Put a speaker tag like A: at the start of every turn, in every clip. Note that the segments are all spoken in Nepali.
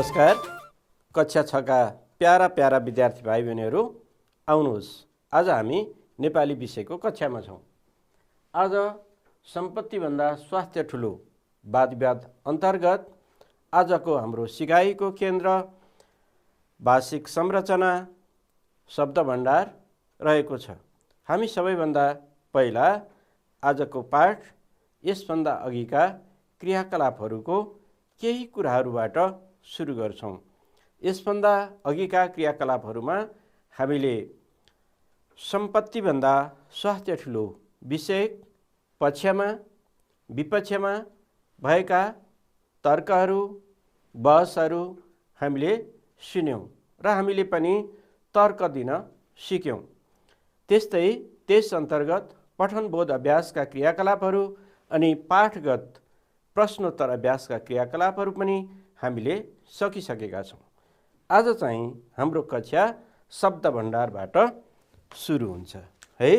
A: नमस्कार। कक्षा 6 का प्यारा प्यारा विद्यार्थी भाइ बहिनीहरू, आउनुहोस्। आज हामी नेपाली विषयको कक्षामा छौँ। आज सम्पत्तिभन्दा स्वास्थ्य ठुलो वाद-विवाद अन्तर्गत आजको हाम्रो सिकाइको केन्द्र भाषिक संरचना शब्द भण्डार रहेको छ। हामी सबैभन्दा पहिला आजको पाठ यसभन्दा अघिका क्रियाकलापहरूको केही कुराहरूबाट सुरु गर्छौँ। यसभन्दा अघिका क्रियाकलापहरूमा हामीले सम्पत्तिभन्दा स्वास्थ्य ठुलो विषय पक्षमा विपक्षमा भएका तर्कहरू बहसहरू हामीले सुन्यौँ र हामीले पनि तर्क दिन सिक्यौँ। त्यस्तै त्यस अन्तर्गत पठनबोध अभ्यासका क्रियाकलापहरू अनि पाठगत प्रश्नोत्तर अभ्यासका क्रियाकलापहरू पनि हामीले सकिसकेका छौँ। आज चाहिँ हाम्रो कक्षा शब्द भण्डारबाट सुरु हुन्छ है।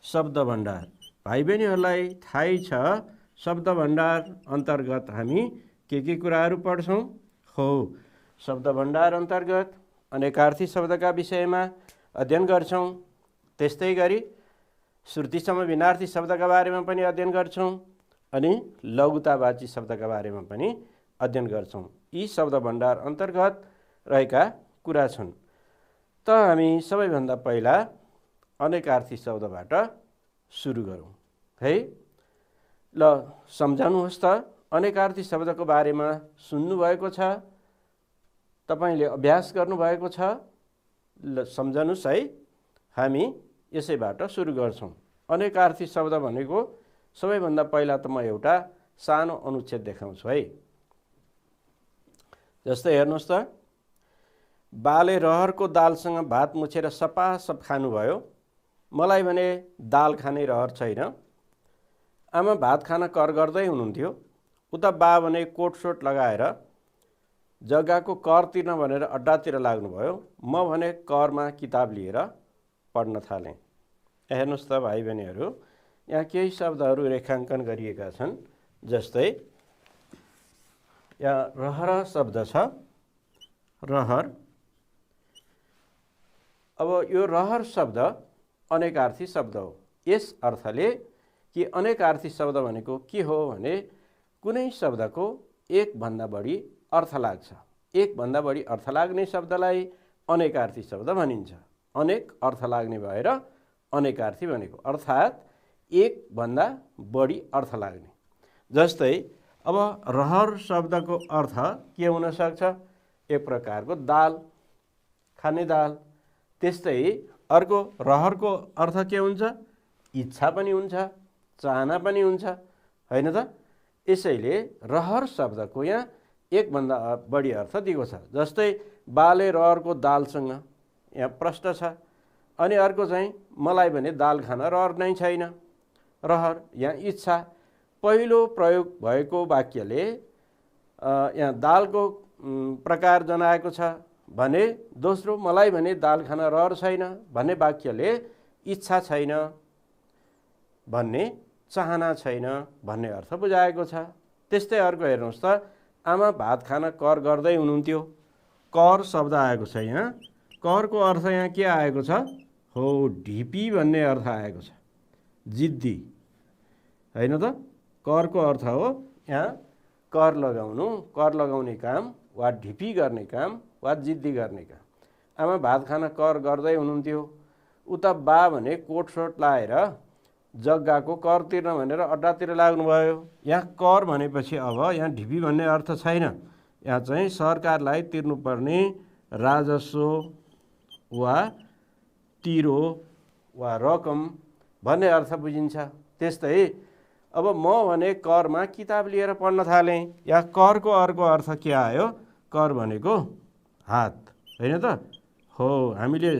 A: शब्द भण्डार भाइ बहिनीहरूलाई थाहै छ, शब्द भण्डार अन्तर्गत हामी के कुराहरू पढ्छौँ हो। शब्द भण्डार अन्तर्गत अनेकार्थी शब्दका विषयमा अध्ययन गर्छौँ। त्यस्तै गरी श्रुतिसम भिन्नार्थी शब्दका बारेमा पनि अध्ययन गर्छौँ अनि लघुतावाची शब्दका बारेमा पनि अध्ययन गर्छौँ। यी शब्द भण्डार अन्तर्गत रहेका कुरा छन्। त हामी सबैभन्दा पहिला अनेकार्थी शब्दबाट सुरु गरौँ है। ल सम्झाउनुहोस् त, अनेकार्थी शब्दको बारेमा सुन्नुभएको छ, तपाईले अभ्यास गर्नुभएको छ। ल सम्झनुस् है। हामी यसैबाट सुरु गर्छौँ। अनेकार्थी शब्द भनेको सबैभन्दा पहिला त म एउटा सानो अनुच्छेद देखाउँछु है। जस्तै हेर्नुहोस् त, बाले रहरको दालसँग भात मुछेर सपासप खानुभयो। मलाई भने दाल खाने रहर छैन। आमा भात खान कर गर्दै हुनुहुन्थ्यो। उता बा भने कोटसोट लगाएर जग्गाको कर तिर्न भनेर अड्डातिर लाग्नुभयो। म भने करमा किताब लिएर पढ्न थालेँ। हेर्नुहोस् त भाइ बहिनीहरू, यहाँ केही शब्दहरू रेखाङ्कन गरिएका छन्। जस्तै यहाँ रहर शब्द छ, रहर। अब यो रहर शब्द अनेकार्थी शब्द हो। यस अर्थले कि अनेकार्थी शब्द भनेको के हो भने कुनै शब्दको एकभन्दा बढी अर्थ लाग्छ। एकभन्दा बढी अर्थ लाग्ने शब्दलाई अनेकार्थी शब्द भनिन्छ। अनेक अर्थ लाग्ने भएर अनेकार्थी भनेको, अर्थात् एकभन्दा बढी अर्थ लाग्ने। जस्तै अब रहर शब्दको अर्थ के हुन सक्छ? एक प्रकारको दाल, खाने दाल। त्यस्तै अर्को रहरको अर्थ के हुन्छ? इच्छा पनि हुन्छ, चाहना पनि हुन्छ, होइन त? यसैले रहर शब्दको यहाँ एकभन्दा बढी अर्थ दिएको छ। जस्तै बाले रहरको दालसँग, यहाँ प्रश्न छ। अनि अर्को चाहिँ मलाई भने दाल खान रहर नै छैन, रहर यहाँ इच्छा। पहिलो प्रयोग भएको वाक्यले यहाँ दालको प्रकार जनाएको छ भने दोस्रो मलाई भने दाल खान रहर छैन भन्ने वाक्यले इच्छा छैन भन्ने, चाहना छैन भन्ने अर्थ बुझाएको छ। त्यस्तै अर्को हेर्नुहोस् त, आमा भात खान कर गर्दै हुनुहुन्थ्यो। कर शब्द आएको छ यहाँ। करको अर्थ यहाँ के आएको छ? हो, ढिपी भन्ने अर्थ आएको छ, जिद्दी, होइन त? करको अर्थ हो यहाँ कर लगाउनु, कर लगाउने काम वा ढिपी गर्ने काम वा जिद्दी गर्ने काम। आमा भात खान कर गर्दै हुनुहुन्थ्यो। उता बा भने कोटसोट लाएर जग्गाको कर तिर्न भनेर अड्डातिर लाग्नुभयो। यहाँ कर भनेपछि अब यहाँ ढिपी भन्ने अर्थ छैन। यहाँ चाहिँ सरकारलाई तिर्नुपर्ने राजस्व वा तिरो वा रकम भन्ने अर्थ बुझिन्छ। त्यस्तै अब म भने करमा किताब लिएर पढ्न थालेँ। यहाँ करको अर्को अर्थ के आयो? कर भनेको हात, होइन त? हो, हामीले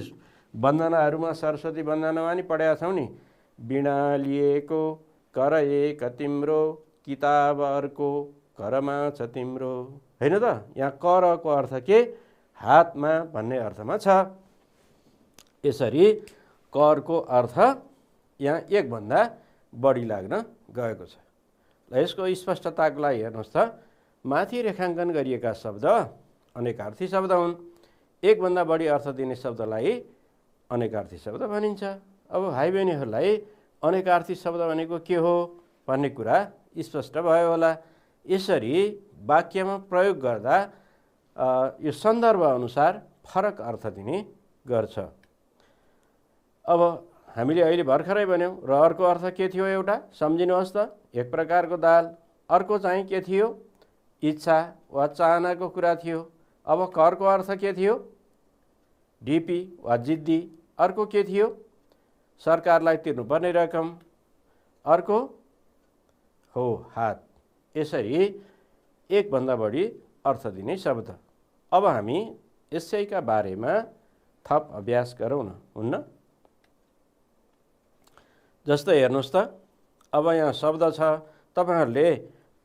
A: वन्दनाहरूमा सरस्वती वन्दनामा नि पढेका छौँ नि, वीणा लिएको कर एक तिम्रो, किताब अर्को करमा छ तिम्रो, होइन त? यहाँ करको अर्थ के? हातमा भन्ने अर्थमा छ। यसरी करको अर्थ यहाँ एकभन्दा बढी लाग्न गएको छ। र यसको स्पष्टताको लागि हेर्नुहोस् त, माथि रेखाङ्कन गरिएका शब्द अनेकार्थी शब्द हुन्। एकभन्दा बढी अर्थ दिने शब्दलाई अनेकार्थी शब्द भनिन्छ। अब भाइ बहिनीहरूलाई अनेकार्थी शब्द भनेको के हो भन्ने कुरा स्पष्ट भयो होला। यसरी वाक्यमा प्रयोग गर्दा यो सन्दर्भ अनुसार फरक अर्थ दिने गर्छ। अब हामीले अहिले भर्खरै भन्यौँ रहरको अर्थ के थियो एउटा सम्झिनुहोस् त, एक प्रकारको दाल। अर्को चाहिँ के थियो, इच्छा वा चाहनाको कुरा थियो। अब करको अर्थ के थियो, ढिपी वा जिद्दी। अर्को के थियो, सरकारलाई तिर्नुपर्ने रकम। अर्को हो हात। यसरी एकभन्दा बढी अर्थ दिने शब्द। अब हामी यसैका बारेमा थप अभ्यास गरौँ न, हुन्न? जस्तै हेर्नुहोस् त, अब यहाँ शब्द छ, तपाईहरूले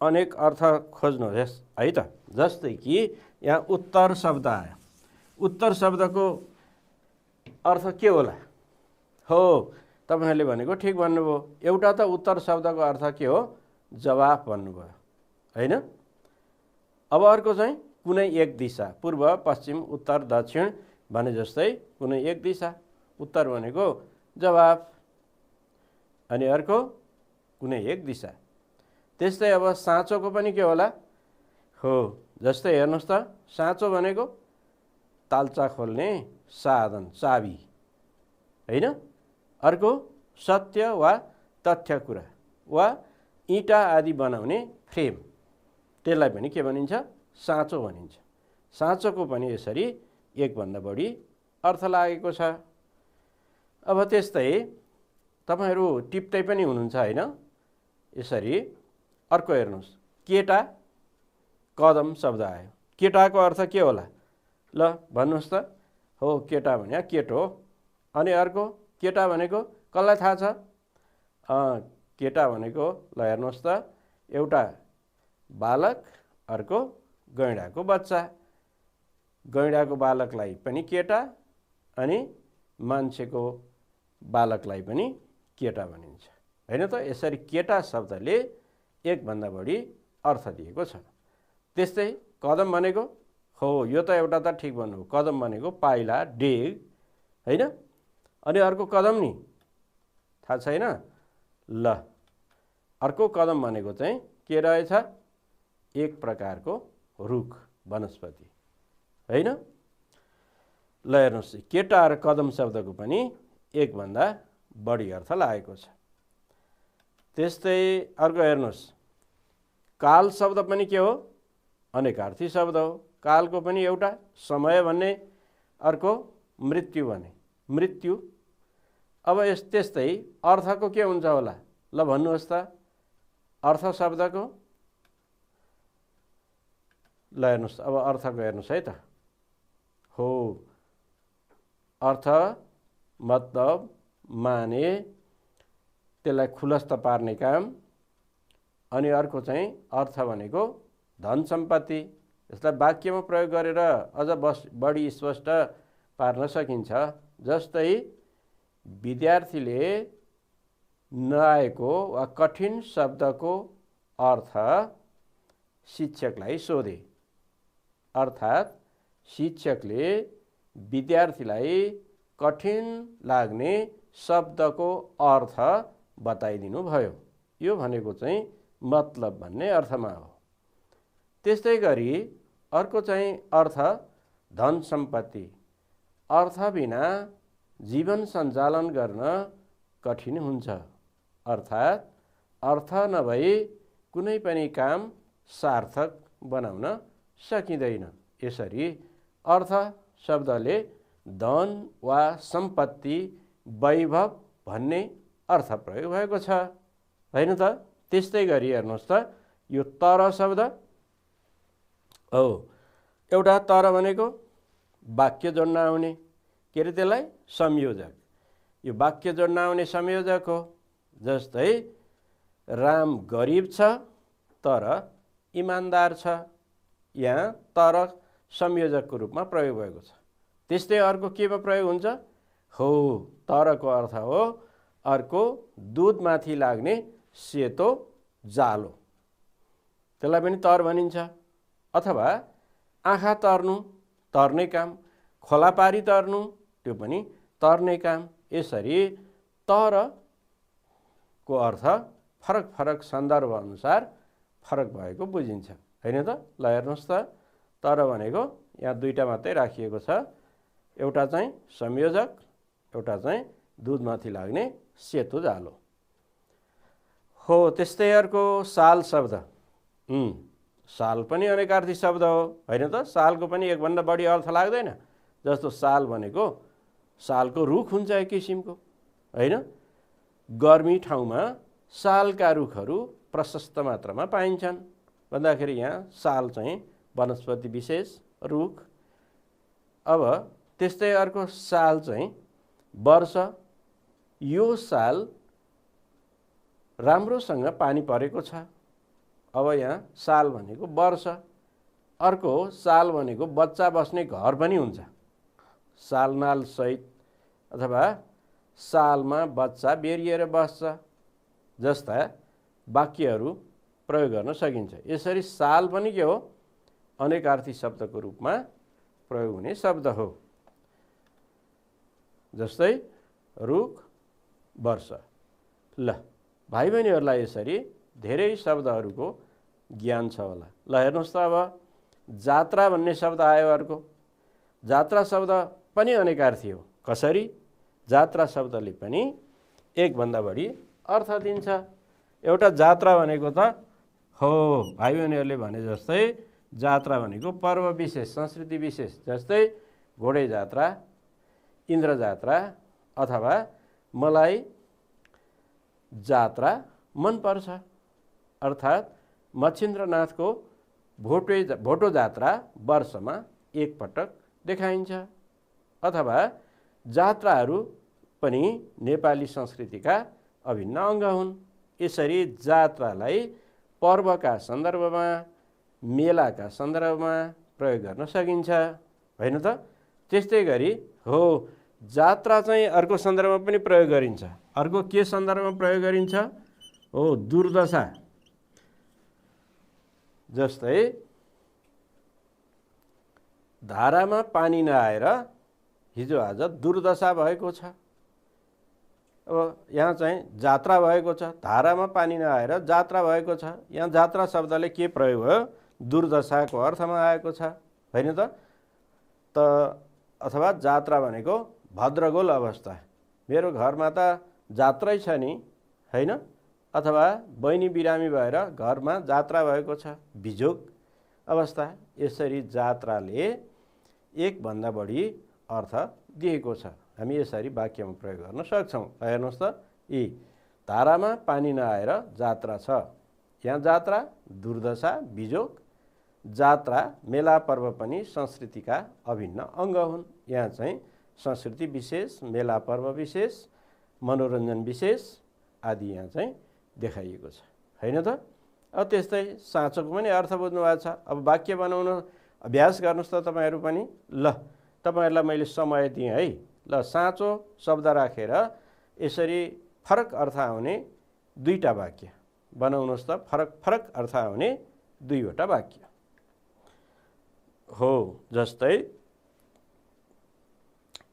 A: अनेक अर्थ खोज्नुहोस् है त। जस्तै कि यहाँ उत्तर शब्द आयो। उत्तर शब्दको अर्थ के होला? हो, तपाईहरूले भनेको ठिक भन्नुभयो। एउटा त उत्तर शब्दको अर्थ के हो, जवाफ भन्नुभयो हैन। अब अर्को चाहिँ कुनै एक दिशा, पूर्व पश्चिम उत्तर दक्षिण भने जस्तै कुनै एक दिशा। उत्तर भनेको जवाफ अनि अर्को कुनै एक दिशा। त्यस्तै अब साँचोको पनि के होला? हो, जस्तै हेर्नुहोस् त, साँचो भनेको ताल्चा खोल्ने साधन, चाबी हैन। अर्को सत्य वा तथ्य कुरा वा इँटा आदि बनाउने फ्रेम, त्यसलाई पनि के भनिन्छ? साँचो भनिन्छ। साँचोको पनि यसरी एकभन्दा बढी अर्थ लागेको छ। अब त्यस्तै तपाईहरू टिप्दै पनि हुनुहुन्छ हैन। यसरी अर्को हेर्नुहोस्, केटा कदम शब्द आयो। केटाको अर्थ के होला? ल भन्नुहोस् त। हो, केटा भने केटो। अनि अर्को केटा भनेको कसलाई थाहा छ? केटा भनेको ल हेर्नुहोस् त, एउटा बालक, अर्को गैँडाको बच्चा। गैँडाको बालकलाई पनि केटा अनि मान्छेको बालकलाई पनि केटा भनिन्छ हैन त। यसरी केटा शब्दले एकभन्दा बढी अर्थ दिएको छ। त्यस्तै कदम भनेको, हो यो त एउटा त ठिक भन्नु, कदम भनेको पाइला, डेग हैन। अनि अर्को कदम नि थाहा छैन? ल, अर्को कदम भनेको चाहिँ के रहेछ? एक प्रकारको रुख, वनस्पति हैन। ल हेर्नुहोस्, केटा र कदम शब्दको पनि एकभन्दा बढी अर्थ लागेको छ। त्यस्तै अर्को हेर्नुहोस्, काल शब्द पनि के हो? अनेकार्थी शब्द हो। कालको पनि एउटा समय भन्ने, अर्को मृत्यु भन्ने, मृत्यु। अब त्यस्तै अर्थको के हुन्छ होला? ल भन्नुहोस् त, अर्थ शब्दको। ल हेर्नुहोस्, अब अर्थको हेर्नुहोस् है त। हो, अर्थ मतलब माने, त्यसलाई खुलस्त पार्ने काम। अनि अर्को चाहिँ अर्थ भनेको धन सम्पत्ति। यसलाई वाक्यमा प्रयोग गरेर अझ बढी स्पष्ट पार्न सकिन्छ। जस्तै विद्यार्थीले नआएको वा कठिन शब्दको अर्थ शिक्षकलाई सोधे। अर्थात् शिक्षकले विद्यार्थीलाई कठिन लाग्ने शब्दको अर्थ बताइदिनु भयो। यो भनेको चाहिँ मतलब भन्ने अर्थमा हो। त्यस्तै गरी अर्को चाहिँ अर्थ धन सम्पत्ति। अर्थ बिना जीवन सञ्चालन गर्न कठिन हुन्छ। अर्थात् अर्थ नभई कुनै पनि काम सार्थक बनाउन सकिँदैन। यसरी अर्थ शब्दले धन वा सम्पत्ति, वैभव भन्ने अर्थ प्रयोग भएको छ हैन त। त्यस्तै गरी हेर्नुहोस् त, यो तर शब्द हो। एउटा तर भनेको वाक्य जोड्न आउने, के अरे त्यसलाई संयोजक। यो वाक्य जोड्न आउने संयोजक हो। जस्तै राम गरिब छ तर इमान्दार छ। यहाँ तर संयोजकको रूपमा प्रयोग भएको छ। त्यस्तै अर्को केमा प्रयोग हुन्छ? हो, तरको अर्थ हो अर्को दुधमाथि लाग्ने सेतो जालो, त्यसलाई पनि तर भनिन्छ। अथवा आँखा तर्नु, तर्ने काम, खोला पारी तर्नु, त्यो पनि तर्ने काम। यसरी तरको अर्थ फरक फरक सन्दर्भ अनुसार फरक भएको बुझिन्छ, हैन त? ल हेर्नुहोस् त, तर भनेको यहाँ दुईटा मात्रै राखिएको छ, एउटा चाहिँ संयोजक, एउटा चाहिँ दुधमाथि लाग्ने सेतो जालो हो। त्यस्तै अर्को साल शब्द। साल पनि अनेकार्थी शब्द हो, हैन त? सालको पनि एकभन्दा बढी अर्थ लाग्दैन। जस्तो साल भनेको सालको रुख हुन्छ एक किसिमको, हैन? गर्मी ठाउँमा सालका रुखहरू प्रशस्त मात्रामा पाइन्छन् भन्दाखेरि यहाँ साल चाहिँ वनस्पति विशेष रुख। अब त्यस्तै अर्को साल चाहिँ वर्ष। यो साल राम्रोसँग पानी परेको छ। अब यहाँ साल भनेको वर्ष। अर्को साल भनेको बच्चा बस्ने घर पनि हुन्छ, सालनाल सहित, अथवा सालमा बच्चा बेरिएर बस्छ जस्ता वाक्यहरू प्रयोग गर्न सकिन्छ। यसरी साल पनि के हो? अनेकार्थी शब्दको रूपमा प्रयोग हुने शब्द हो। जस्तै रुख, वर्ष। ल भाइ बहिनीहरूलाई यसरी धेरै शब्दहरूको ज्ञान छ होला। ल हेर्नुहोस् त, अब जात्रा भन्ने शब्द आयो अर्को। जात्रा शब्द पनि अनेकार्थी हो। कसरी? जात्रा शब्दले पनि एकभन्दा बढी अर्थ दिन्छ। एउटा जात्रा भनेको त हो भाइ बहिनीहरूले भने जस्तै जात्रा भनेको पर्व विशेष, संस्कृति विशेष, जस्तै घोडे जात्रा, इन्द्र जात्रा, अथवा मलाई जात्रा मनपर्छ, अर्थात् मच्छिन्द्रनाथको भोटो जात्रा वर्षमा एकपटक देखाइन्छ। अथवा जात्राहरू पनि नेपाली संस्कृतिका अभिन्न अङ्ग हुन्। यसरी जात्रालाई पर्वका सन्दर्भमा, मेलाका सन्दर्भमा प्रयोग गर्न सकिन्छ, होइन त? त्यस्तै गरी हो जात्रा चाहिँ अर्को सन्दर्भमा पनि प्रयोग गरिन्छ। अर्को के सन्दर्भमा प्रयोग गरिन्छ? हो दुर्दशा। जस्तै धारामा पानी नआएर हिजो आज दुर्दशा भएको छ। अब यहाँ चाहिँ जात्रा भएको छ, धारामा पानी नआएर जात्रा भएको छ। यहाँ जात्रा शब्दले के प्रयोग भयो? दुर्दशाको अर्थमा आएको छ, होइन त? अथवा जात्रा भनेको भद्रगोल अवस्था, मेरो घरमा त जात्रै छ नि, होइन? अथवा बहिनी बिरामी भएर घरमा जात्रा भएको छ, बिजोग अवस्था। यसरी जात्राले एकभन्दा बढी अर्थ दिएको छ। हामी यसरी वाक्यमा प्रयोग गर्न सक्छौँ। हेर्नुहोस् त, यी धारामा पानी नआएर जात्रा छ। यहाँ जात्रा, दुर्दशा, बिजोग। जात्रा, मेला, पर्व पनि संस्कृतिका अभिन्न अङ्ग हुन्। यहाँ चाहिँ संस्कृति विशेष, मेला, पर्व विशेष, मनोरञ्जन विशेष आदि यहाँ चाहिँ देखाइएको छ, होइन त? अब त्यस्तै साँचोको पनि अर्थ बुझ्नु भएको छ। अब वाक्य बनाउन अभ्यास गर्नुहोस् त तपाईँहरू पनि। ल तपाईँहरूलाई मैले समय दिएँ है। ल साँचो शब्द राखेर यसरी फरक अर्थ आउने दुईटा वाक्य बनाउनुहोस् त। फरक फरक अर्थ आउने दुईवटा वाक्य हो। जस्तै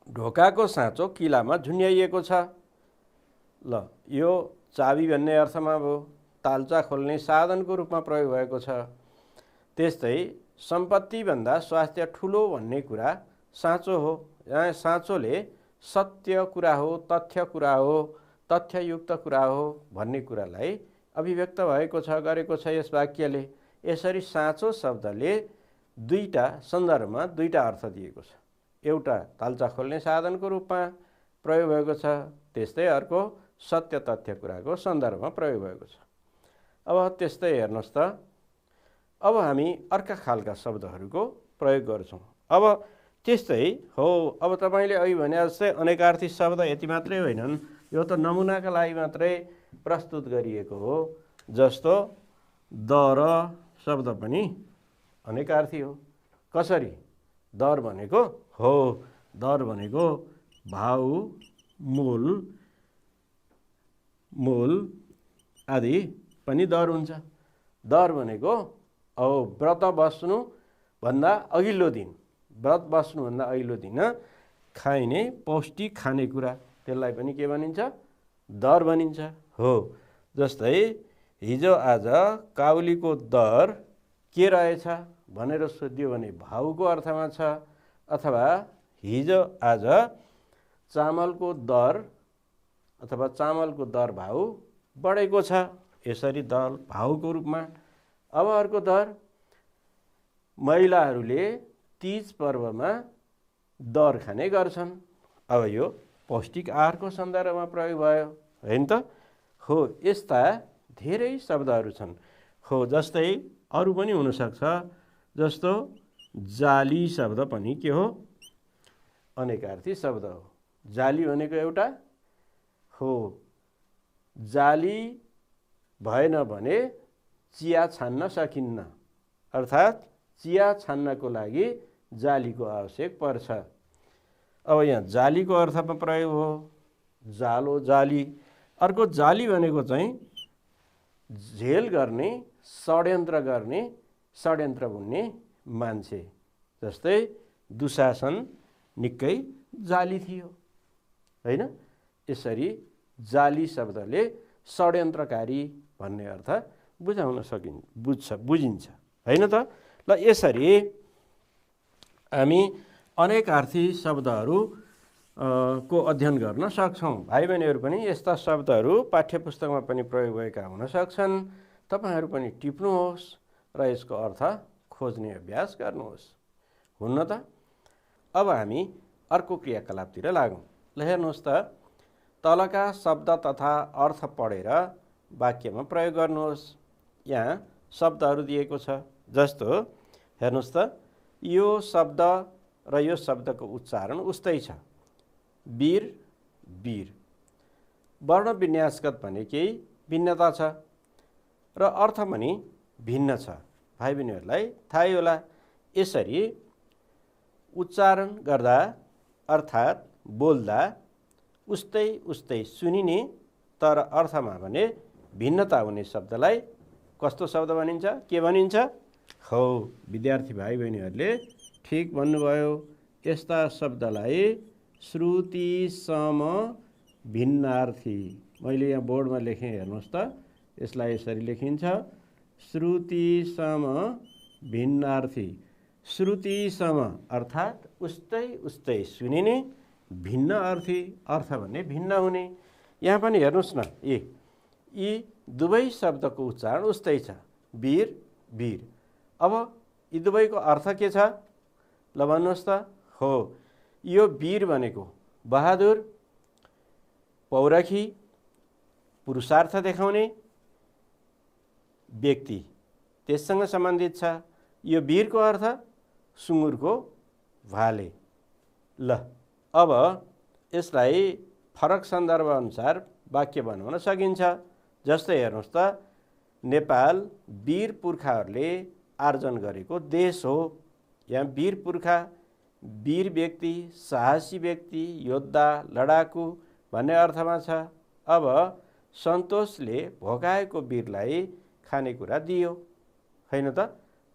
A: ढोकाको साँचो किलामा झुन्ड्याइएको छ। ल यो चाबी भन्ने अर्थमा भयो, ताल्चा खोल्ने साधनको रूपमा प्रयोग भएको छ। त्यस्तै सम्पत्तिभन्दा स्वास्थ्य ठुलो भन्ने कुरा साँचो हो। यहाँ साँचोले सत्य कुरा हो, तथ्य कुरा हो, तथ्ययुक्त कुरा हो भन्ने कुरालाई अभिव्यक्त भएको छ, गरेको छ यस वाक्यले। यसरी साँचो शब्दले दुईटा सन्दर्भमा दुईटा अर्थ दिएको छ। एउटा ताल्चा खोल्ने साधनको रूपमा प्रयोग भएको छ, त्यस्तै अर्को सत्य तथ्य कुराको सन्दर्भमा प्रयोग भएको छ। अब त्यस्तै हेर्नुहोस् त, अब हामी अर्का खालका शब्दहरूको प्रयोग गर्छौँ। अब त्यस्तै हो, अब तपाईँले अघि भने जस्तै अनेकार्थी शब्द यति मात्रै होइनन्, यो त नमुनाका लागि मात्रै प्रस्तुत गरिएको हो। जस्तो दर शब्द पनि अनेकार्थी हो। कसरी? दर भनेको हो, दर भनेको भाउ, मूल आदि पनि दर हुन्छ। दर भनेको व्रत बस्नु भन्दा अघिल्लो दिन, व्रत बस्नुभन्दा अघिल्लो दिन खाइने पौष्टिक खानेकुरा, त्यसलाई पनि के भनिन्छ? दर भनिन्छ। हो, जस्तै हिजो आज काउलीको दर के रहेछ भनेर सोधियो भने भाउको अर्थमा छ, अथवा हिजो आज चामलको दर अथवा चामलको दर भाउ बढेको छ, यसरी दर भाउको रूपमा। अब अर्को दर, महिलाहरूले तीज पर्वमा दर खाने गर्छन्। अब यो पौष्टिक आहारको सन्दर्भमा प्रयोग भयो, होइन त? हो, यस्ता धेरै शब्दहरू छन्। हो, जस्तै अरू पनि हुनसक्छ, जस्तो जाली शब्द पनि के हो? अनेकार्थी शब्द हो। जाली भनेको एउटा हो, जाली भएन भने चिया छान्न सकिन्न, अर्थात् चिया छान्नको लागि जालीको आवश्यक पर्छ। अब यहाँ जालीको अर्थमा प्रयोग हो, जालो, जाली। अर्को जाली भनेको चाहिँ झेल गर्ने, षड्यन्त्र गर्ने, षड्यन्त्र बुन्ने मान्छे। जस्तै दुशासन निकै जाली थियो, होइन? यसरी जाली शब्दले षड्यन्त्रकारी भन्ने अर्थ बुझाउन बुझिन्छ, होइन त? ल, यसरी हामी अनेकार्थी शब्दहरू को अध्ययन गर्न सक्छौँ। भाइ बहिनीहरू पनि यस्ता शब्दहरू पाठ्यपुस्तकमा पनि प्रयोग भएका हुन सक्छन्। तपाईहरू पनि टिप्नुहोस् र यसको अर्थ खोज्ने अभ्यास गर्नुहोस्, हुन्न त? अब हामी अर्को क्रियाकलापतिर लागौँ। ल, हेर्नुहोस् त, तलका शब्द तथा अर्थ पढेर वाक्यमा प्रयोग गर्नुहोस्। यहाँ शब्दहरू दिएको छ, जस्तो हेर्नुहोस् त, यो शब्द र यो शब्दको उच्चारण उस्तै छ, वीर, वीर। वर्ण विन्यासगत भने केही भिन्नता छ र अर्थ पनि भिन्न छ, भाइ बहिनीहरूलाई थाहै होला। यसरी उच्चारण गर्दा अर्थात् बोल्दा उस्तै उस्तै सुनिने तर अर्थमा भने भिन्नता हुने शब्दलाई कस्तो शब्द भनिन्छ? के भनिन्छ? हो, विद्यार्थी भाइ बहिनीहरूले ठिक भन्नुभयो। यस्ता शब्दलाई श्रुति सम भिन्नार्थी, मैले यहाँ बोर्डमा लेखेँ, हेर्नुहोस् त, यसलाई यसरी लेखिन्छ, श्रुति सम भिन्नार्थी। श्रुति सम अर्थात् उस्तै उस्तै सुनिने, भिन्न अर्थी, अर्थ भन्ने भिन्न हुने। यहाँ पनि हेर्नुहोस् न, यी दुवै शब्दको उच्चारण उस्तै छ, वीर, वीर। अब यी दुवैको अर्थ के छ? ल, भन्नुहोस् त। हो, यो वीर भनेको बहादुर, पौरखी, पुरुषार्थ देखाउने व्यक्ति, त्यससँग सम्बन्धित छ। यो वीरको अर्थ सुँगुरको भाले। ल, अब यसलाई फरक सन्दर्भ अनुसार वाक्य बनाउन सकिन्छ। जस्तै हेर्नुहोस् त, नेपाल वीर पुर्खाहरूले आर्जन गरेको देश हो। यहाँ वीर पुर्खा, वीर व्यक्ति, साहसी व्यक्ति, योद्धा, लडाकु भन्ने अर्थमा छ। अब सन्तोषले भोकाएको वीरलाई खानेकुरा दियो, होइन त?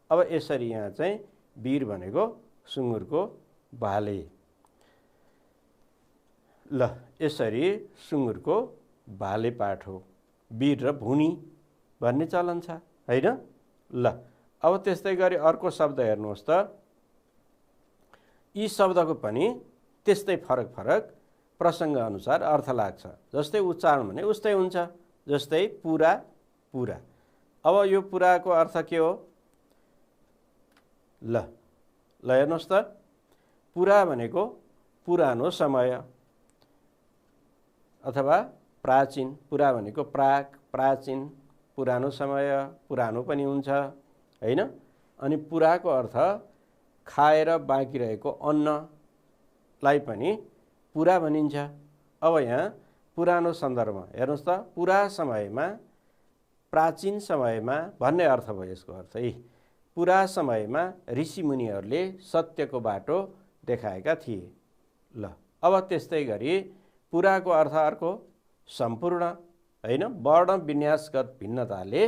A: अब यसरी यहाँ चाहिँ वीर भनेको सुँगुरको भाले। ल, यसरी सुँगुरको भाले पाठ हो, वीर र भुनी भन्ने चलन छ, होइन? ल, अब त्यस्तै गरी अर्को शब्द हेर्नुहोस् त, यी शब्दको पनि त्यस्तै फरक फरक प्रसङ्ग अनुसार अर्थ लाग्छ। जस्तै उच्चारण भने उस्तै हुन्छ, जस्तै पुरा, पुरा। अब यो पुराको अर्थ के हो? ल, हेर्नुहोस् त, पुरा भनेको पुरानो समय अथवा प्राचीन। पुरा भनेको प्राक, प्राचीन, पुरानो समय, पुरानो पनि हुन्छ, होइन? अनि पुराको अर्थ खाएर बाँकी रहेको अन्नलाई पनि पुरा भनिन्छ। अब यहाँ पुरानो सन्दर्भमा हेर्नुहोस् त, पुरा समयमा, प्राचीन समयमा भन्ने अर्थ भयो यसको अर्थ। पुरा समयमा ऋषिमुनिहरूले सत्यको बाटो देखाएका थिए। ल, अब त्यस्तै गरी पुराको अर्थ अर्को सम्पूर्ण, होइन? वर्ण विन्यासगत भिन्नताले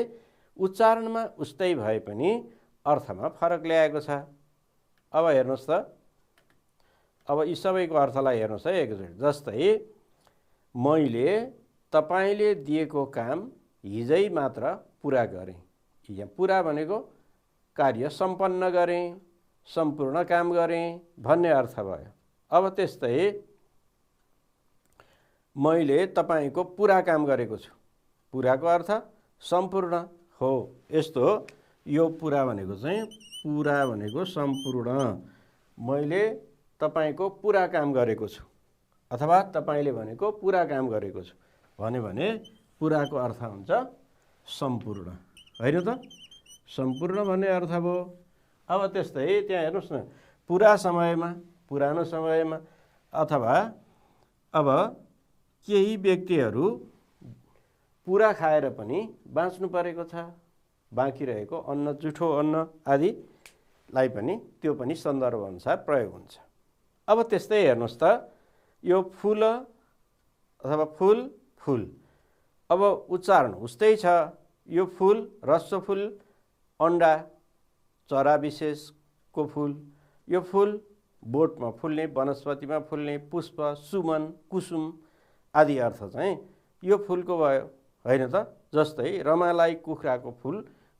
A: उच्चारणमा उस्तै भए पनि अर्थमा फरक ल्याएको छ। अब हेर्नुहोस् त, अब यी सबैको अर्थलाई हेर्नुहोस् है एकचोटि। जस्तै मैले तपाईँले दिएको काम हिजै मात्र पुरा गरेँ। यहाँ पुरा भनेको कार्य सम्पन्न गरेँ, सम्पूर्ण काम गरेँ भन्ने अर्थ भयो। अब त्यस्तै मैले तपाईँको पुरा काम गरेको छु। पुराको अर्थ सम्पूर्ण हो। यस्तो यो पुरा भनेको चाहिँ, पुरा भनेको सम्पूर्ण। मैले तपाईँको पुरा काम गरेको छु अथवा तपाईँले भनेको पुरा काम गरेको छु भन्यो भने पुराको अर्थ हुन्छ सम्पूर्ण, होइन त? सम्पूर्ण भन्ने अर्थ भयो। अब त्यस्तै त्यहाँ हेर्नुहोस् न, पुरा समयमा, पुरानो समयमा, अथवा अब केही व्यक्तिहरू पुरा खाएर पनि बाँच्नु परेको छ, बाँकी रहेको अन्न, जुठो अन्न आदिलाई पनि त्यो पनि सन्दर्भ अनुसार प्रयोग हुन्छ। अब त्यस्तै हेर्नुहोस् त, यो फुल अथवा फुल, फुल, अब उच्चारण उस्तै छ। यो फुल ह्रस्व फुल, अन्डा, चरा विशेषको फुल। यो फुल बोटमा फुल्ने, वनस्पतिमा फुल्ने, पुष्प, सुमन, कुसुम आदि अर्थ चाहिँ यो फुलको भयो, होइन त? जस्तै रमालाई कुखुराको फुल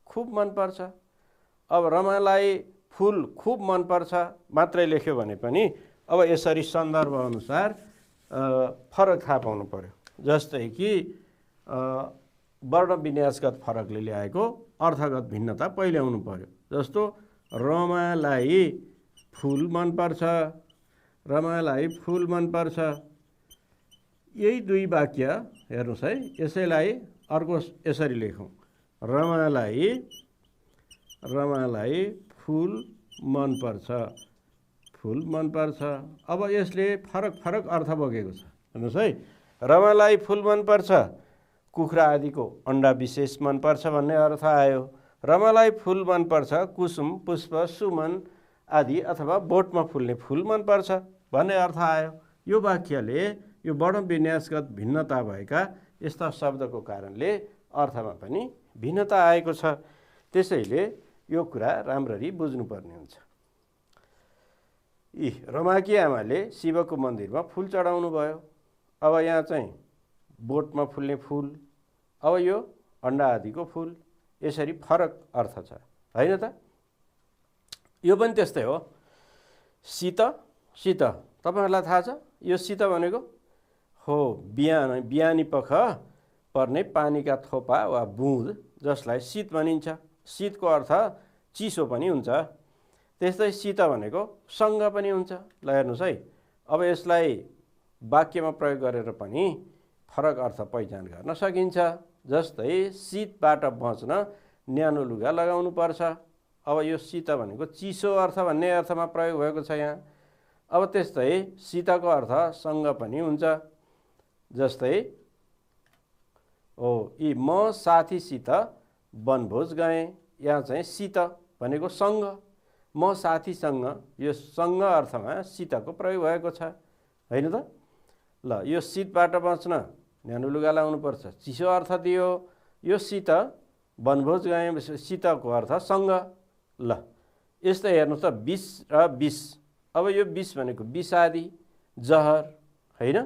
A: खुब मनपर्छ। अब रमालाई फुल खुब मनपर्छ मात्रै लेख्यो भने पनि अब यसरी सन्दर्भ अनुसार फरक थाहा पाउनु पर्यो। जस्तै कि वर्ण विन्यासगत फरकले ल्याएको अर्थगत भिन्नता पहिले आउनु पर्यो। जस्तो रमालाई फुल मनपर्छ, रमालाई फुल मनपर्छ, यही दुई वाक्य हेर्नुहोस् है। यसैलाई अर्को यसरी लेखौँ, रमालाई, रमालाई फुल मनपर्छ, फुल मनपर्छ। अब यसले फरक फरक अर्थ बोकेको छ, हेर्नुहोस् है। रमालाई फुल मनपर्छ, कुखुरा आदिको अन्डा विशेष मनपर्छ भन्ने अर्थ आयो। रमालाई फुल मनपर्छ, कुसुम, पुष्प, सुमन आदि अथवा बोटमा फुल्ने फुल मनपर्छ भन्ने अर्थ आयो। यो वाक्यले यो वर्ण विन्यासगत भिन्नता भएका यस्ता शब्दको कारणले अर्थमा पनि भिन्नता आएको छ। त्यसैले यो कुरा राम्ररी बुझ्नुपर्ने हुन्छ। रमाकी आमाले शिवको मन्दिरमा फुल चढाउनु भयो। अब यहाँ चाहिँ बोटमा फुल्ने फुल, अब यो अन्डा आदिको फुल, यसरी फरक अर्थ छ, होइन त? यो पनि त्यस्तै हो। शीत, शीत तपाईँहरूलाई थाहा छ यो शीत भनेको हो बिहानी पख पर्ने पानीका थोपा वा बुँद, जसलाई शीत भनिन्छ। शीतको अर्थ चिसो पनि हुन्छ। त्यस्तै शीत भनेको सँग पनि हुन्छ। ल हेर्नुहोस् है, अब यसलाई वाक्यमा प्रयोग गरेर पनि फरक अर्थ पहिचान गर्न सकिन्छ। जस्तै शीतबाट बच्न न्यानो लुगा लगाउनु पर्छ। अब यो शीत भनेको चिसो अर्थ भन्ने अर्थमा प्रयोग भएको छ यहाँ। अब त्यस्तै शीतको अर्थ सँग पनि हुन्छ। जस्तै यी म साथीसित वनभोज गएँ, यहाँ चाहिँ शीत भनेको सँग, म साथीसँग, यो सँग अर्थमा शीतको प्रयोग भएको छ, होइन त? ल यो शीतबाट बच्न न्यानो लुगा लाउनु पर्छ, चिसो अर्थ दियो। यो शीत, वनभोज गएँ, शीतको अर्थ सँग। ल यस्तै हेर्नुहोस् त, विष र विष। अब यो विष भनेको विषादी, जहर, होइन?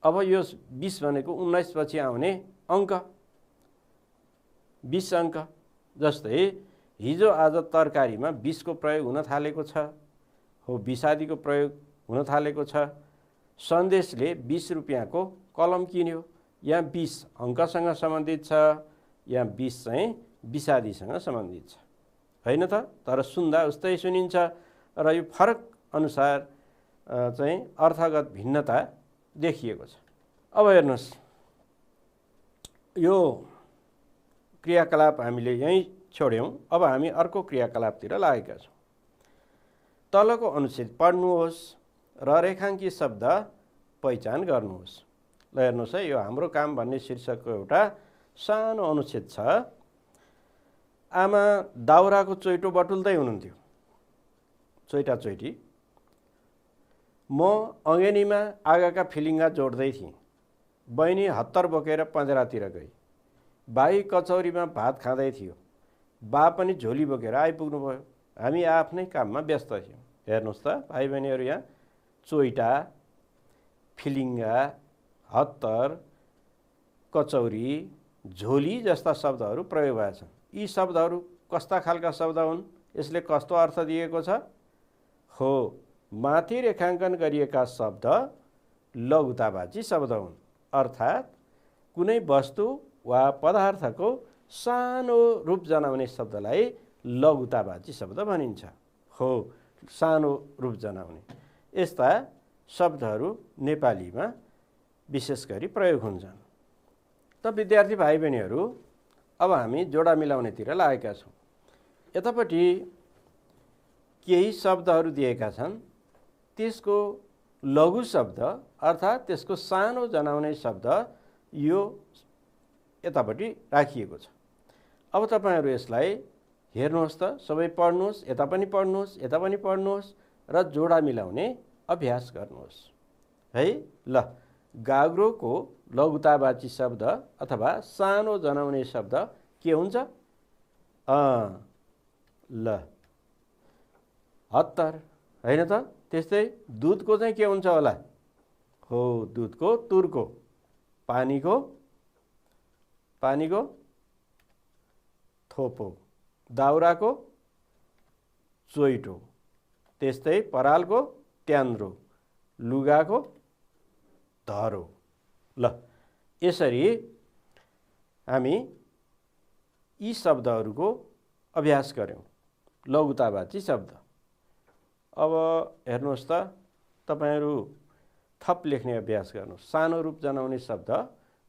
A: अब यो विष भनेको 19 पछि आउने अङ्क, 20 अङ्क। जस्तै हिजो आज तरकारीमा विषको प्रयोग हुन थालेको छ, हो विषादीको प्रयोग हुन थालेको छ। सन्देशले 20 रुपियाँको कलम किन्यो, यहाँ 20 अङ्कसँग सम्बन्धित छ, यहाँ 20 चाहिँ विषादीसँग सम्बन्धित छ, होइन त? तर सुन्दा उस्तै सुनिन्छ र यो फरक अनुसार चाहिँ अर्थगत भिन्नता देखिएको छ। अब हेर्नुहोस्, यो क्रियाकलाप हामीले यहीँ छोड्यौँ। अब हामी अर्को क्रियाकलापतिर लागेका छौँ। तलको अनुच्छेद पढ्नुहोस् र रेखाङ्कित शब्द पहिचान गर्नुहोस्। ल हेर्नुहोस् है, यो हाम्रो काम भन्ने शीर्षकको एउटा सानो अनुच्छेद छ। आमा दाउराको चोइटो बटुल्दै हुनुहुन्थ्यो, चोइटा चोइटी। म अँगेनीमा आगाका फिलिङ्गा जोड्दै थिएँ। बहिनी हत्तर बोकेर पँधरातिर गई। भाइ कचौरीमा भात खाँदै थियो। बा पनि झोली बोकेर आइपुग्नु भयो। हामी आफ्नै काममा व्यस्त थियौँ। हेर्नुहोस् त भाइ बहिनीहरू, यहाँ चोइटा, फिलिङ्गा, हत्तर, कचौरी, झोली जस्ता शब्दहरू प्रयोग भएका छन्। यी शब्दहरू कस्ता खालका शब्द हुन्? यसले कस्तो अर्थ दिएको छ? हो, माथि रेखाङ्कन गरिएका शब्द लघुतावाची शब्द हुन्, अर्थात् कुनै वस्तु वा पदार्थको सानो रूप जनाउने शब्दलाई लघुतावाची शब्द भनिन्छ। हो, सानो रूप जनाउने यस्ता शब्दहरू नेपालीमा विशेष गरी प्रयोग हुन्छन्। त विद्यार्थी भाइ बहिनीहरू, अब हामी जोडा मिलाउनेतिर लागेका छौँ। यतापट्टि केही शब्दहरू दिएका छन्, त्यसको लघु शब्द अर्थात् त्यसको सानो जनाउने शब्द यो यतापट्टि राखिएको छ। अब तपाईहरू यसलाई हेर्नुहोस् त, सबै पढ्नुहोस्, यता पनि पढ्नुहोस्, यता पनि पढ्नुहोस् र जोडा मिलाउने अभ्यास गर्नुहोस् है। ल, गाग्रोको लघुतावाची शब्द अथवा सानो जनाउने शब्द के हुन्छ? ल, हत्तर हैन त? त्यस्तै दुधको चाहिँ के हुन्छ होला? हो, दुधको तुर्को। पानीको थोपो। दाउराको चोइटो। त्यस्तै परालको ट्यान्द्रो। लुगाको धरो। ल, यसरी हामी यी शब्दहरूको अभ्यास गऱ्यौँ, लघुतावाची शब्द। अब हेर्नुहोस् त, तपाईहरू थप लेख्ने अभ्यास गर्नुहोस्। सानो रूप जनाउने शब्द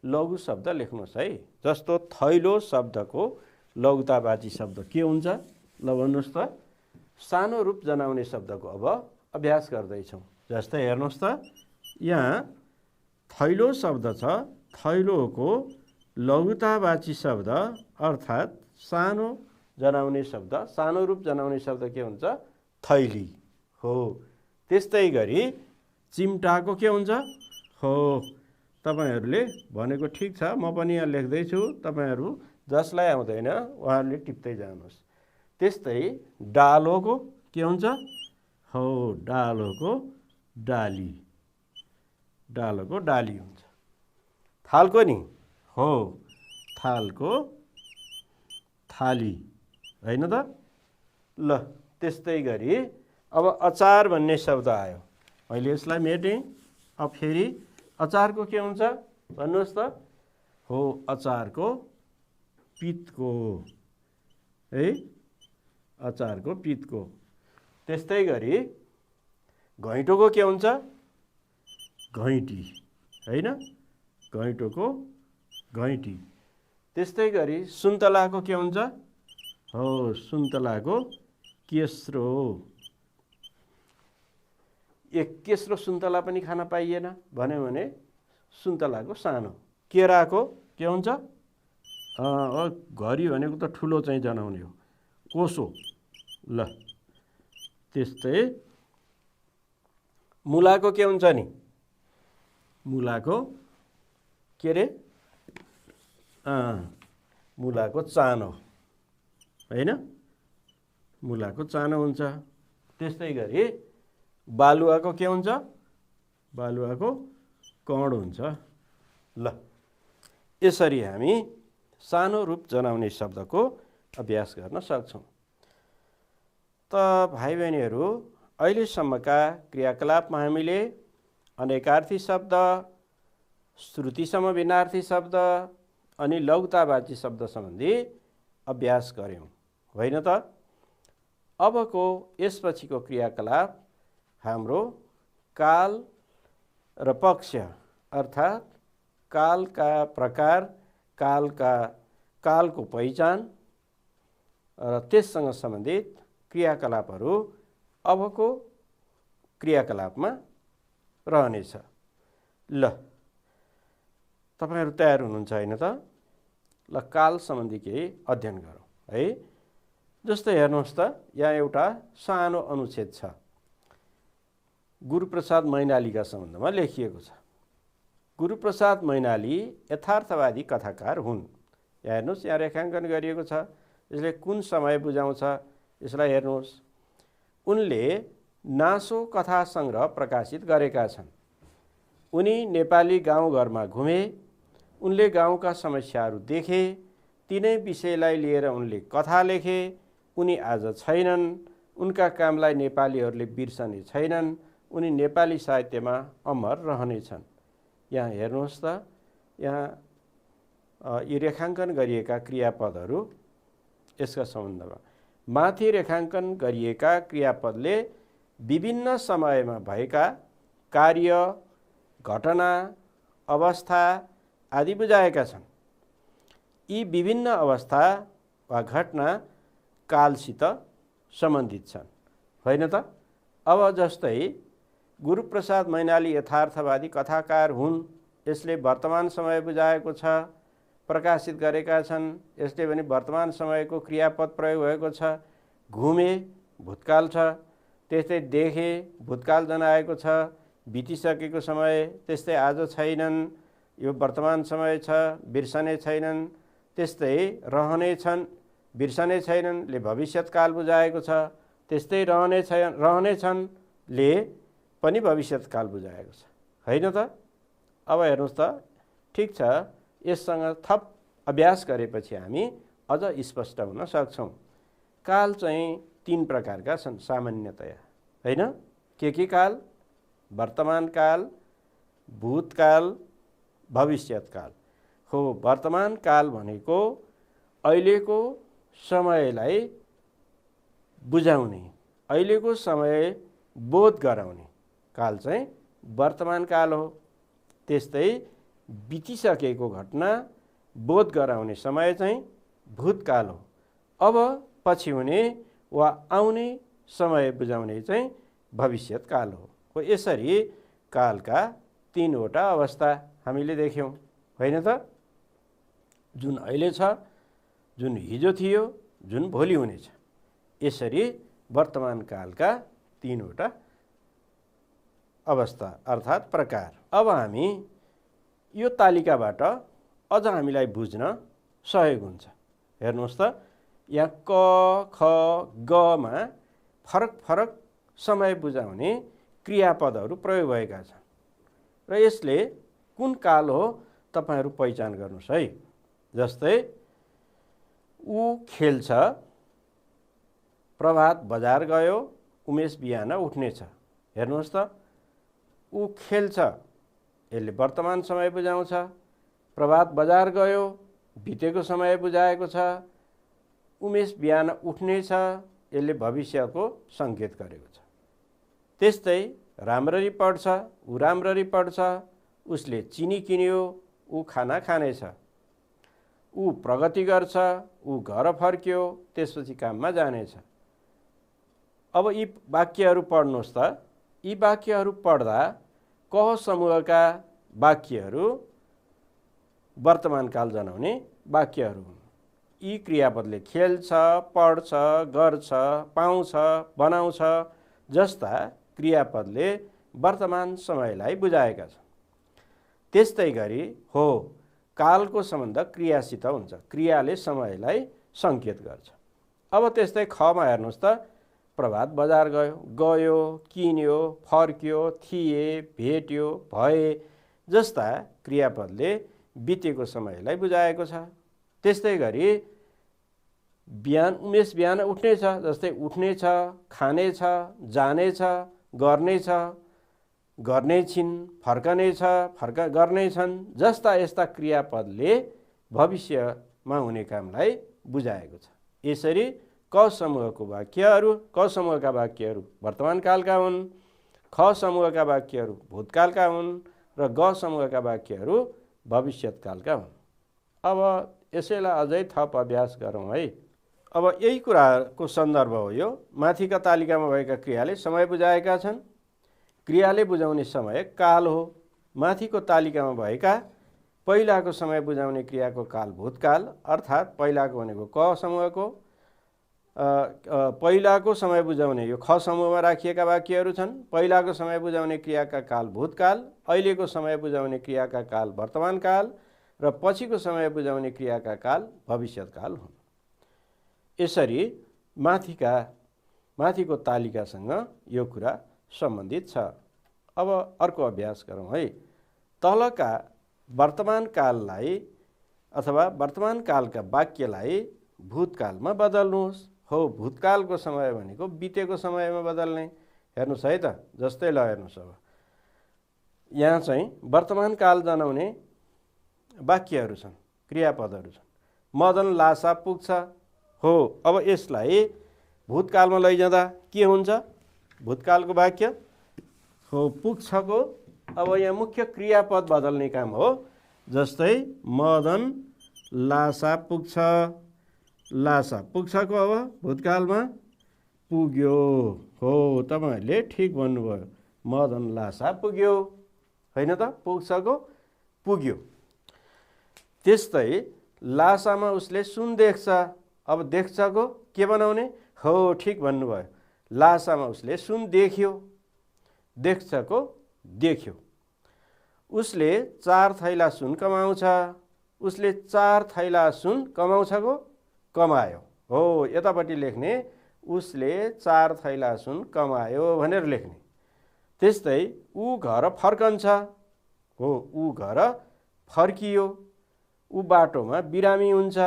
A: लघु शब्द लेख्नुहोस् है। जस्तो थैलो शब्दको लघुतावाची शब्द के हुन्छ? ल भन्नुहोस् त। सानो रूप जनाउने शब्दको अब अभ्यास गर्दैछौँ। जस्तै हेर्नुहोस् त, यहाँ थैलो शब्द छ। थैलोको लघुतावाची शब्द अर्थात् सानो जनाउने शब्द, सानो रूप जनाउने शब्द के हुन्छ? थैली। हो, त्यस्तै गरी चिम्टाको के हुन्छ? हो, तपाईहरूले भनेको ठिक छ, म पनि यहाँ लेख्दैछु, तपाईहरू जसलाई आउँदैन उहाँहरूले टिप्दै जानुहोस्। त्यस्तै डालोको के हुन्छ? हो, डालोको डाली। डालोको डाली हुन्छ। थालको नि? हो, थालको थाली हैन त? ल, त्यस्तै गरी अब अचार भन्ने शब्द आयो। मैले यसलाई मेटेँ। अब फेरि अचारको के हुन्छ भन्नुहोस् त? हो, अचारको पित्को है, अचारको पित्को। त्यस्तै गरी घैँटोको के हुन्छ? घैँटी हैन, घैँटोको घैँटी। त्यस्तै गरी सुन्तलाको के हुन्छ? हो, सुन्तलाको केस्रो। केस्रो सुन्तला पनि खान पाइएन भन्यो भने सुन्तलाको सानो। केराको के हुन्छ? घरी भनेको त ठुलो चाहिँ जनाउने हो, कोसो। ल, त्यस्तै मुलाको के हुन्छ नि? मुलाको के रे? मुलाको चानो हैन, मुलाको चानो हुन्छ। त्यस्तै गरी बालुवाको के हुन्छ? बालुवाको कण हुन्छ। ल, यसरी हामी सानो रूप जनाउने शब्दको अभ्यास गर्न सक्छौँ। त भाइ बहिनीहरू, अहिलेसम्मका क्रियाकलापमा हामीले अनेकार्थी शब्द, श्रुति समभिन्नार्थी शब्द अनि लघुतावाची शब्द सम्बन्धी अभ्यास गऱ्यौँ होइन त? अबको यसपछिको क्रियाकलाप हाम्रो काल र पक्ष अर्थात् कालका प्रकार, कालको पहिचान र त्यससँग सम्बन्धित क्रियाकलापहरू अबको क्रियाकलापमा रहनेछ। ल, तपाईहरू तयार हुनुहुन्छ होइन त? ल, काल सम्बन्धी केही अध्ययन गरौँ है। जस्तै हेर्नुहोस् त, यहाँ एउटा सानो अनुच्छेद छ, गुरुप्रसाद मैनालीका सम्बन्धमा लेखिएको छ। गुरुप्रसाद मैनाली यथार्थवादी कथाकार हुन्। यहाँ हेर्नुहोस्, यहाँ रेखाङ्कन गरिएको छ। यसले कुन समय बुझाउँछ यसलाई हेर्नुहोस्। उनले नासो कथा सङ्ग्रह प्रकाशित गरेका छन्। उनी नेपाली गाउँघरमा घुमे, उनले गाउँका समस्याहरू देखे, तिनै विषयलाई लिएर उनले कथा लेखे। उनी आज छैनन्, उनका कामलाई नेपालीहरूले बिर्सने छैनन्, उनी नेपाली साहित्यमा अमर रहनेछन्। यहाँ हेर्नुहोस् त, यहाँ यी रेखाङ्कन गरिएका क्रियापदहरू यसका सम्बन्धमा माथि रेखाङ्कन गरिएका क्रियापदले विभिन्न समयमा भएका कार्य, घटना, अवस्था आदि बुझाएका छन्। यी विभिन्न अवस्था वा घटना कालसित सम्बन्धित छन्, होइन त? अब जस्तै गुरुप्रसाद मैनाली यथार्थवादी कथाकार हुन्, यसले वर्तमान समय बुझाएको छ, प्रकाशित गरेका छन्। यसले पनि वर्तमान समयको क्रियापद प्रयोग भएको छ। घुमे भूतकाल छ, त्यस्तै देखे भूतकाल जनाएको छ। बितिसकेको समय त्यस्तै आज छैनन्, यो वर्तमान समय छ, बिर्सने छैनन्। त्यस्तै रहने छन्, बिर्सने छैनन् ले भविष्यत्काल बुझाएको छ। त्यस्तै रहनेछन् ले पनि भविष्यत्काल बुझाएको छ, होइन त? अब हेर्नुहोस् त, ठिक छ, यससँग थप अभ्यास गरेपछि हामी अझ स्पष्ट हुन सक्छौँ। काल चाहिँ 3 प्रकारका छन् सामान्यतया, होइन? के काल? वर्तमान काल, भूतकाल, भविष्यत्काल हो। वर्तमान काल भनेको अहिलेको समयलाई बुझाउने, अहिलेको समय बोध गराउने काल चाहिँ वर्तमान काल हो। त्यस्तै बितिसकेको घटना बोध गराउने समय चाहिँ भूतकाल हो। अब पछि हुने वा आउने समय बुझाउने चाहिँ भविष्यत्काल हो। यसरी कालका 3 वटा अवस्था हामीले देख्यौँ, होइन त? जुन अहिले छ, जुन हिजो थियो, जुन भोलि हुनेछ। यसरी वर्तमान कालका 3 वटा अवस्था अर्थात् प्रकार। अब हामी यो तालिकाबाट अझ हामीलाई बुझ्न सहयोग हुन्छ। हेर्नुहोस् त, यहाँ क, ख, गमा फरक फरक समय बुझाउने क्रियापदहरू प्रयोग भएका छन् र यसले कुन काल हो तपाईहरू पहिचान गर्नुहोस् है। जस्तै ऊ खेल्छ, प्रभात बजार गयो, उमेश बिहान उठ्नेछ। हेर्नुहोस् त, ऊ खेल्छ यसले वर्तमान समय बुझाउँछ, प्रभात बजार गयो बितेको समय बुझाएको छ, उमेश बिहान उठ्नेछ यसले भविष्यको सङ्केत गरेको छ। त्यस्तै राम्ररी पढ्छ, ऊ राम्ररी पढ्छ, उसले चिनी किन्यो, ऊ खाना खानेछ। ऊ प्रगति गर्छ, ऊ घर फर्क्यो, त्यसपछि काममा जानेछ। अब यी वाक्यहरू पढ्नुहोस् त, यी वाक्यहरू पढ्दा क समूहका वाक्यहरू वर्तमानकाल जनाउने वाक्यहरू हुन्। यी क्रियापदले खेल्छ, पढ्छ, गर्छ, पाउँछ, बनाउँछ जस्ता क्रियापदले वर्तमान समयलाई बुझाएका छन्। त्यस्तै गरी हो, कालको सम्बन्ध क्रियासित हुन्छ, क्रियाले समयलाई सङ्केत गर्छ। अब त्यस्तै खमा हेर्नुहोस् त, प्रभात बजार गयो, गयो, किन्यो, फर्क्यो, थिए, भेट्यो, भए जस्ता क्रियापदले बितेको समयलाई बुझाएको छ। त्यस्तै गरी बिहान उमेश बिहान उठ्नेछ, जस्तै उठ्नेछ, खानेछ, जानेछ, गर्नेछ, गर्नेछिन्, फर्कनेछ, गर्नेछन् जस्ता यस्ता क्रियापदले भविष्यमा हुने कामलाई बुझाएको छ। यसरी क समूहको वाक्यहरू, क समूहका वाक्यहरू वर्तमानकालका हुन्, ख समूहका वाक्यहरू भूतकालका हुन् र ग समूहका वाक्यहरू भविष्यत्कालका हुन्। अब यसैलाई अझै थप अभ्यास गरौँ है। अब यही कुराको सन्दर्भ हो यो। माथिका तालिकामा भएका क्रियाले समय बुझाएका छन्। क्रियाले बुझाउने समय काल हो। माथिको तालिकामा भएका पहिलाको समय बुझाउने क्रियाको काल भूतकाल, अर्थात् पहिलाको भनेको क समूहको, पहिलाको समय बुझाउने यो ख समूहमा राखिएका वाक्यहरू छन्। पहिलाको समय बुझाउने क्रियाका काल भूतकाल, अहिलेको समय बुझाउने क्रियाका काल वर्तमानकाल र पछिको समय बुझाउने क्रियाका काल भविष्यत्काल हुन्। यसरी माथिका माथिको तालिकासँग यो कुरा सम्बन्धित छ। अब अर्को अभ्यास गरौँ है। तलका वर्तमान काललाई अथवा वर्तमान कालका वाक्यलाई भूतकालमा बदल्नुहोस्। हो, भूतकालको समय भनेको बितेको समयमा बदल्ने। हेर्नुहोस् है त, जस्तै ल हेर्नुहोस्। अब यहाँ चाहिँ वर्तमान काल जनाउने वाक्यहरू छन्, क्रियापदहरू छन्। मदन लासा पुग्छ। हो, अब यसलाई भूतकालमा लैजाँदा के हुन्छ? भूतकालको वाक्य हो पुग्छको अब यहाँ मुख्य क्रियापद बदल्ने काम हो। जस्तै मदन लासा पुग्छ, लासा पुग्छको अब भूतकालमा पुग्यो। हो, तपाईहरुले ठिक भन्नुभयो, मदन लासा पुग्यो, हैन त? पुग्छको पुग्यो। त्यस्तै लासामा उसले सुन देख्छ। अब देख्छको के बनाउने? हो, ठिक भन्नुभयो, लासामा उसले सुन देख्यो, देख्छको देख्यो। उसले 4 थैला सुन कमाउँछ। उसले 4 थैला सुन कमाउँछको कमायो। हो, यतापट्टि लेख्ने उसले 4 थैला सुन कमायो भनेर लेख्ने। त्यस्तै ऊ घर फर्कन्छ। हो, ऊ घर फर्कियो। ऊ बाटोमा बिरामी हुन्छ।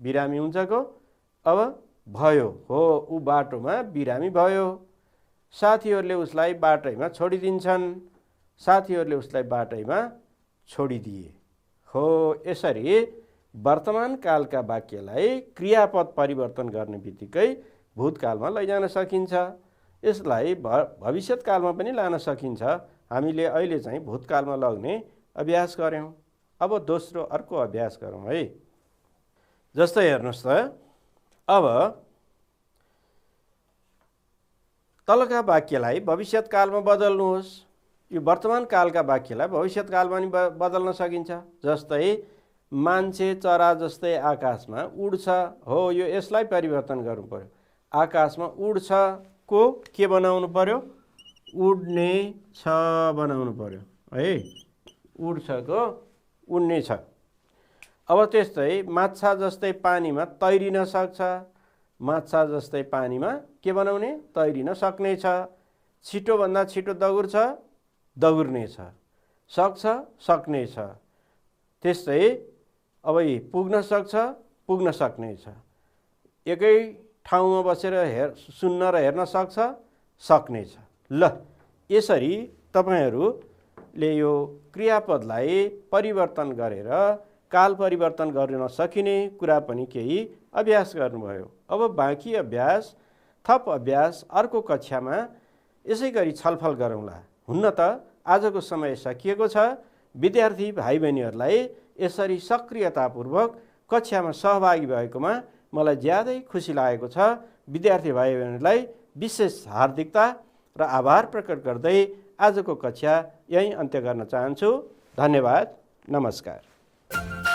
A: बिरामी हुन्छको अब भयो। हो, ऊ बाटोमा बिरामी भयो। साथीहरूले उसलाई बाटैमा छोडिदिन्छन्। साथीहरूले उसलाई बाटैमा छोडिदिए। हो, यसरी वर्तमान कालका वाक्यलाई क्रियापद परिवर्तन गर्ने बित्तिकै भूतकालमा लैजान सकिन्छ। यसलाई भविष्यकालमा पनि लान सकिन्छ। हामीले अहिले चाहिँ भूतकालमा लग्ने अभ्यास गर्यौं। अब दोस्रो अर्को अभ्यास गरौँ है। जस्तै हेर्नुहोस् त, अब तलका वाक्यलाई भविष्यकालमा बदल्नुहोस्। यो वर्तमान कालका वाक्यलाई भविष्यकालमा नि बदल्न सकिन्छ। जस्तै मान्छे चरा जस्तै आकाशमा उड्छ। हो, यो यसलाई परिवर्तन गर्नु पर्यो। आकाशमा उड्छ को के बनाउनु पर्यो? उड्ने छ बनाउनु पर्यो है। उड्छ को उड्ने छ। अब त्यस्तै माछा जस्तै पानीमा तैरिन सक्छ। माछा जस्तै पानीमा के बनाउने? तैरिन सक्ने छ। छिटो भन्दा छिटो दगुर्छ, दगुर्ने छ। सक्छ, सक्ने छ। त्यस्तै अब पुग्न सक्छ, पुग्न सक्ने छ। एकै ठाउँमा बसेर सुन्न र हेर्न सक्छ, सक्ने छ। ल, यसरी तपाईहरुले यो क्रियापदलाई परिवर्तन गरेर काल परिवर्तन गर्न सकिने कुरा पनि केही अभ्यास गर्नुभयो। अब बाँकी अभ्यास, थप अभ्यास अर्को कक्षामा यसै गरी छलफल गरौँला। हुन्न त आजको समय सकिएको छ। विद्यार्थी भाइ बहिनीहरूलाई यसरी सक्रियतापूर्वक कक्षामा सहभागी भएकोमा मलाई ज्यादै खुसी लागेको छ। विद्यार्थी भाइ बहिनीलाई विशेष हार्दिकता र आभार प्रकट गर्दै आजको कक्षा यही अन्त्य गर्न चाहन्छु। धन्यवाद। नमस्कार।